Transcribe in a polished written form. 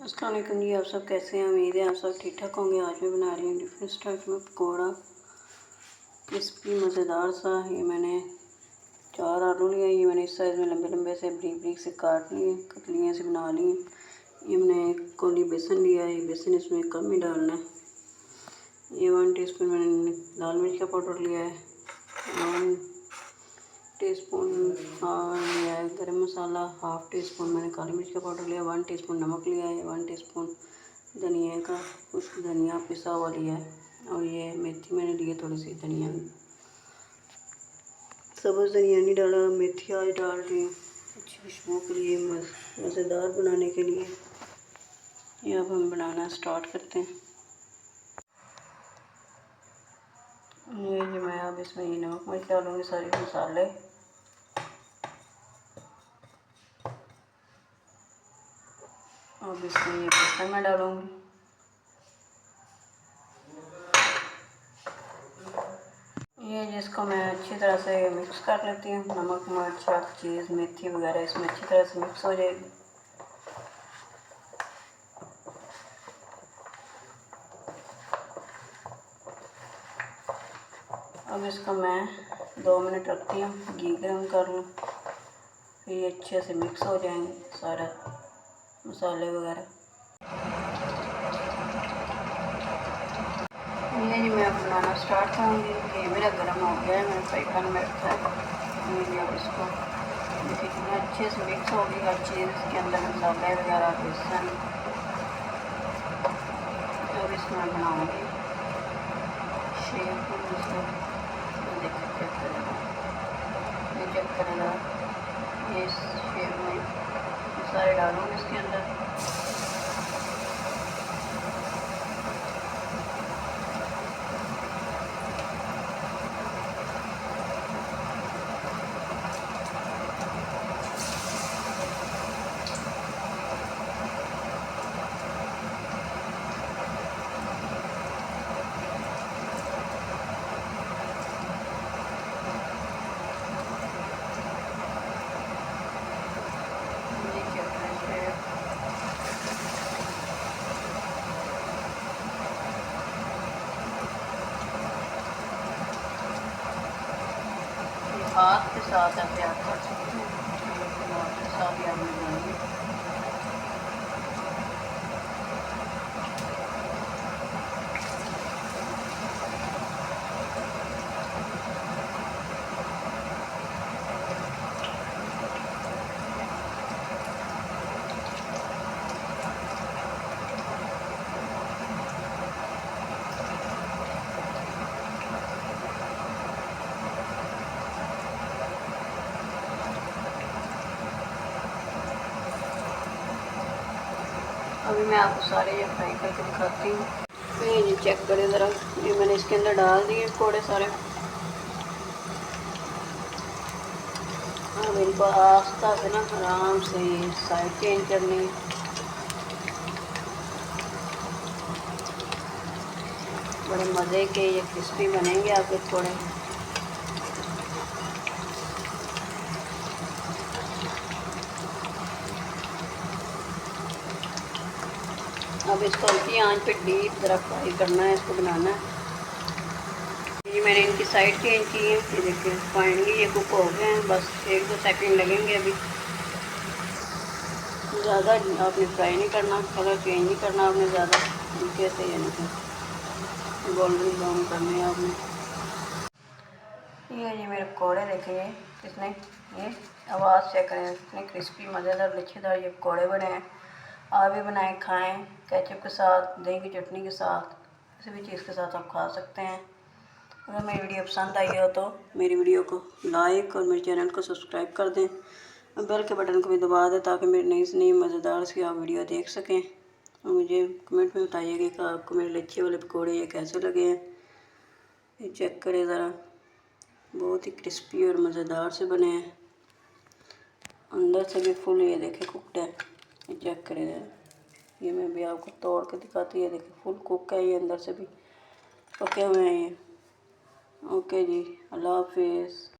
अस्सलाम वालेकुम जी। आप सब कैसे हैं? उम्मीद है आप सब ठीक ठाक होंगे। आज मैं बना रही हूँ डिफरेंट स्टाइल में पकौड़ा, क्रिस्पी मज़ेदार सा। ये मैंने 4 आलू लिए। ये मैंने इस साइज़ में लंबे लंबे से बरीक बरीक से काट लिए, कतलियाँ से बना लिए। ये मैंने 1 कौली बेसन लिया है। ये बेसन इसमें कम ही डालना है। ये 1 टीस्पून मैंने लाल मिर्च का पाउडर लिया है। 1 टीस्पून लिया है गरम मसाला। 1/2 टीस्पून मैंने काली मिर्च का पाउडर लिया। 1 टीस्पून नमक लिया है। 1 टीस्पून धनिया का कुछ धनिया पिसा हुआ लिया है। और ये मेथी मैंने ली है, थोड़ी सी धनिया, सब्ज़ धनिया नहीं डाला, मेथी आज डाल रही हूँ अच्छी खुशबू के लिए, मज़ेदार बनाने के लिए। ये अब हम बनाना स्टार्ट करते हैं। ये जो मैं अब इसमें ये नमक मिर्च डालूँगी, सारे मसाले। अब इसमें ये बेसन मैं डालूँगी। ये जिसको मैं अच्छी तरह से मिक्स कर लेती हूँ। नमक मिर्च हर चीज़ मेथी वगैरह इसमें अच्छी तरह से मिक्स हो जाएगी। अब इसको मैं 2 मिनट रखती हूँ, घी गर्म कर लूँ, फिर ये अच्छे से मिक्स हो जाएंगे सारा मसाले वगैरह। ये जी मैं बनाना स्टार्ट करूँगी। ये मेरा गर्म हो गया है, मैंने फ्राई पैन में रखा है। ये अब इसको कितना अच्छे से मिक्स होगी हर चीज़ इसके अंदर, मसाले वगैरह, बेसन। अब इसमें बनाऊँगी शेप, इसको देखिए चेक करेगा, ये चेक करेगा। ये इस शेप में सारे डालूँगी इसके अंदर। हाथ के साथ ऐसे आप कर सकते हैं, हाथ के साथ ही आप बनाएंगे। अभी मैं आपको सारे ये फ्राई करके दिखाती हूँ। ये चेक करें ज़रा, ये मैंने इसके अंदर डाल दिए पकौड़े सारे। अब इनको आस्ता से ना आराम से ये साइड चेंज करनी है। बड़े मज़े के ये क्रिस्पी बनेंगे आपके पकौड़े। अब इसको हल्की आंच पे डीप ज़रा फ्राई करना है, इसको बनाना है। ये मैंने इनकी साइड चेंज की है। ये देखिए फाइनली ये कुक हो गए हैं, बस 1-2 सेकंड लगेंगे। अभी ज़्यादा आपने फ्राई नहीं करना, कलर चेंज नहीं करना आपने ज़्यादा, हल्के से यानी कि गोल्डन ब्राउन करने हैं आपने। ये मेरे पकौड़े देखिए, कितने ये आवाज़ चेक करें, कितने क्रिस्पी मज़ेदार लच्छेदार ये पकौड़े बने हैं। आप भी बनाएं, खाएं केचप के साथ, दही की चटनी के साथ, किसी भी चीज़ के साथ आप खा सकते हैं। अगर मेरी वीडियो पसंद आई हो तो मेरी वीडियो को लाइक और मेरे चैनल को सब्सक्राइब कर दें, और बेल के बटन को भी दबा दें ताकि मेरी नई से नई मज़ेदार सी आप वीडियो देख सकें। और मुझे कमेंट में बताइएगा कि आपको मेरे लच्छे वाले पकौड़े ये कैसे लगे हैं। ये चेक करें ज़रा, बहुत ही क्रिस्पी और मज़ेदार से बने हैं, अंदर से भी फुल ये देखें कुकड है। ये चेक करें ज़रा, ये मैं भी आपको तोड़ के दिखाती है। देखिए फुल कुक है, ये अंदर से भी पके हुए हैं ये। ओके जी, अल्लाह हाफिज़।